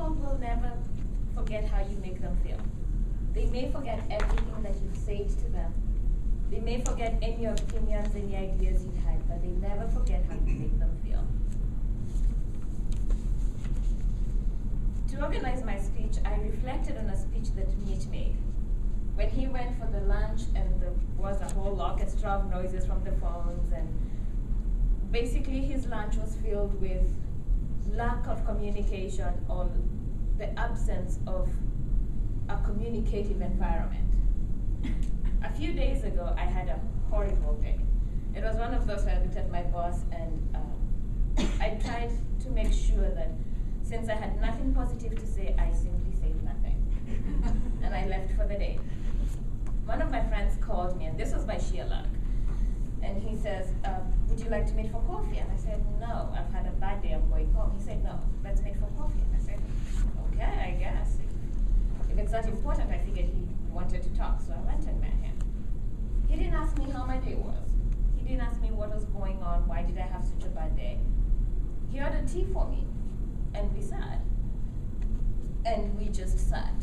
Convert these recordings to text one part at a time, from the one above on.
People will never forget how you make them feel. They may forget everything that you've said to them. They may forget any opinions, any ideas you had, but they never forget how you make them feel. To organize my speech, I reflected on a speech that Mitch made. When he went for the lunch and there was a whole orchestra of noises from the phones, and basically his lunch was filled with lack of communication or the absence of a communicative environment. A few days ago, I had a horrible day. It was one of those where I looked at my boss and I tried to make sure that since I had nothing positive to say, I simply said nothing. And I left for the day. One of my friends called me, and this was by sheer luck. And he says, would you like to meet for coffee? And I said, no, I've had a bad day, I'm going home. He said, no, let's meet for coffee. And I said, okay, I guess. If it's that important, I figured he wanted to talk, so I went and met him. He didn't ask me how my day was. He didn't ask me what was going on, why did I have such a bad day. He ordered tea for me, and we sat. And we just sat.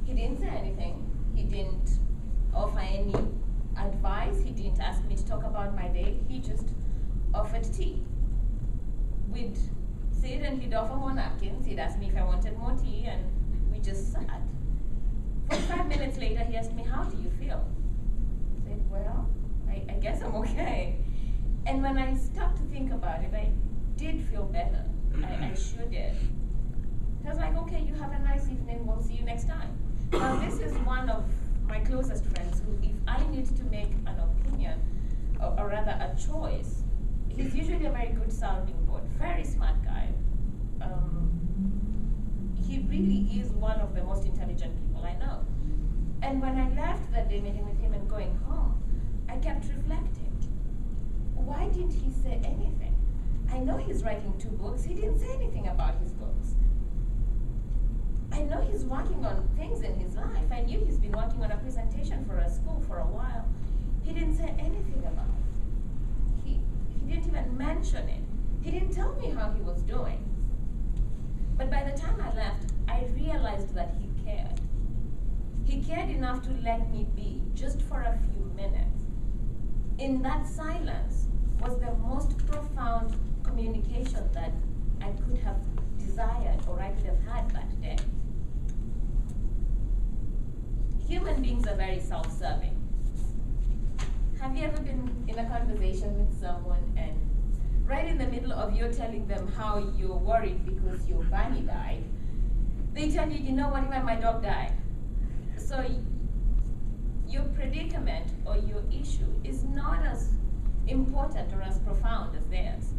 He didn't say anything. He didn't offer any advice. He didn't ask me to talk about my day. He just offered tea. We'd sit and he'd offer more napkins. He'd ask me if I wanted more tea, and we just sat. 45 minutes later, he asked me, how do you feel? I said, well, I guess I'm okay. And when I stopped to think about it, I did feel better. I sure did. I was like, okay, you have a nice evening. We'll see you next time. Now, this is one of my closest friends who, if I need to make an opinion, or rather a choice, he's usually a very good sounding board, very smart guy. He really is one of the most intelligent people I know. And when I left that day meeting with him and going home, I kept reflecting. Why didn't he say anything? I know he's writing 2 books. He didn't say anything about his books. I know he's working on things in his life. I knew he's been working on a presentation for a school for a while. He didn't say anything about it. He didn't even mention it. He didn't tell me how he was doing. But by the time I left, I realized that he cared. He cared enough to let me be, just for a few minutes. In that silence was the most profound communication that I could have desired or I could have had that day. Human beings are very self-serving. Have you ever been in a conversation with someone and right in the middle of you telling them how you're worried because your bunny died, they tell you, you know what, even my dog died. So your predicament or your issue is not as important or as profound as theirs.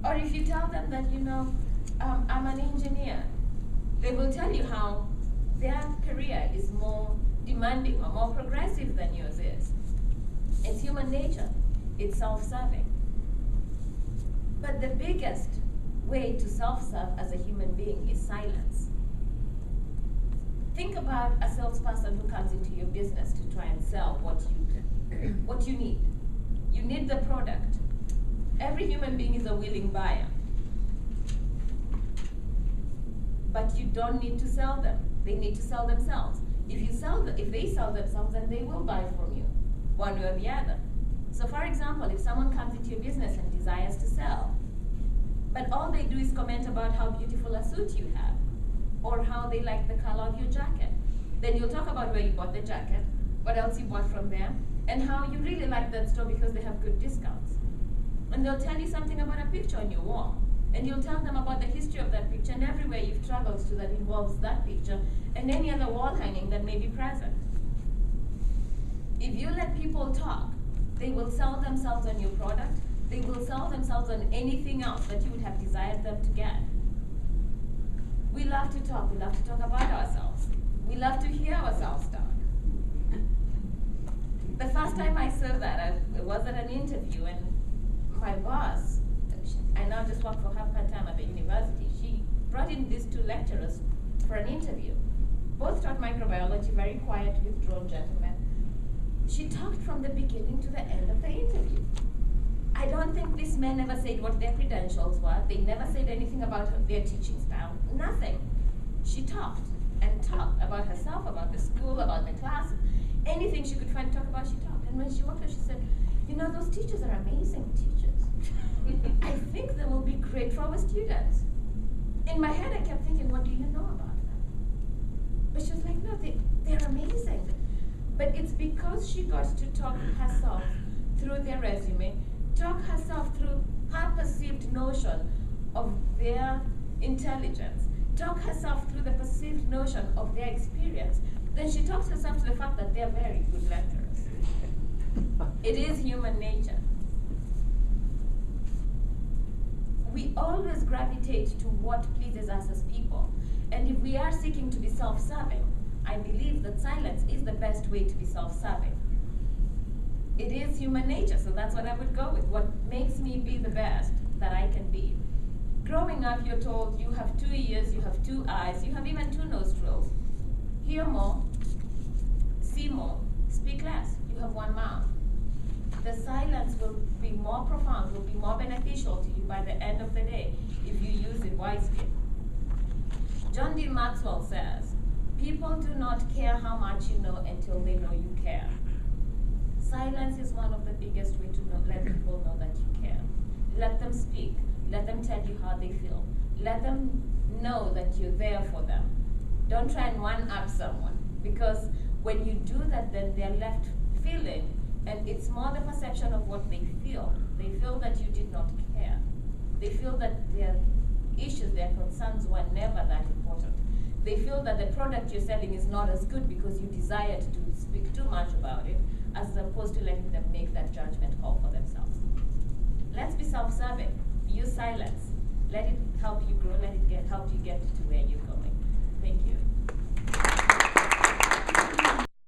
Or if you tell them that, you know, I'm an engineer, they will tell you how their career is more demanding or more progressive than yours is. It's human nature. It's self-serving. But the biggest way to self-serve as a human being is silence. Think about a salesperson who comes into your business to try and sell what you need. You need the product. Every human being is a willing buyer. But you don't need to sell them. They need to sell themselves. If they sell themselves, then they will buy from you, one way or the other. So for example, if someone comes into your business and desires to sell, but all they do is comment about how beautiful a suit you have, or how they like the color of your jacket, then you'll talk about where you bought the jacket, what else you bought from them, and how you really like that store because they have good discounts. And they'll tell you something about a picture on your wall. And you'll tell them about the history of that picture and everywhere you've traveled to that involves that picture and any other wall hanging that may be present. If you let people talk, they will sell themselves on your product. They will sell themselves on anything else that you would have desired them to get. We love to talk. We love to talk about ourselves. We love to hear ourselves talk. The first time I saw that, I was at an interview, and my boss, I now just work for her part-time at the university, she brought in these 2 lecturers for an interview. Both taught microbiology, very quiet, withdrawn gentlemen. She talked from the beginning to the end of the interview. I don't think these men ever said what their credentials were. They never said anything about their teaching style. Nothing. She talked and talked about herself, about the school, about the class. Anything she could find to talk about, she talked. And when she walked out, she said, you know, those teachers are amazing teachers. I think they will be great for our students. In my head, I kept thinking, what do you know about them? But she was like, no, they're amazing. But it's because she got to talk herself through their resume, talk herself through her perceived notion of their intelligence, talk herself through the perceived notion of their experience. Then she talks herself to the fact that they're very good lecturers. It is human nature. We always gravitate to what pleases us as people. And if we are seeking to be self-serving, I believe that silence is the best way to be self-serving. It is human nature, so that's what I would go with. What makes me be the best that I can be. Growing up, you're told you have 2 ears, you have 2 eyes, you have even 2 nostrils. Hear more, see more, speak less. You have 1 mouth. The silence will be more profound, will be more beneficial to you by the end of the day if you use it wisely. John D. Maxwell says, people do not care how much you know until they know you care. Silence is one of the biggest ways to let people know that you care. Let them speak. Let them tell you how they feel. Let them know that you're there for them. Don't try and one-up someone, because when you do that, then they're left feeling, and it's more the perception of what they feel. They feel that you did not care. They feel that their issues, their concerns were never that important. They feel that the product you're selling is not as good because you desire to speak too much about it, as opposed to letting them make that judgment call for themselves. Let's be self-serving. Use silence. Let it help you grow. Let it help you get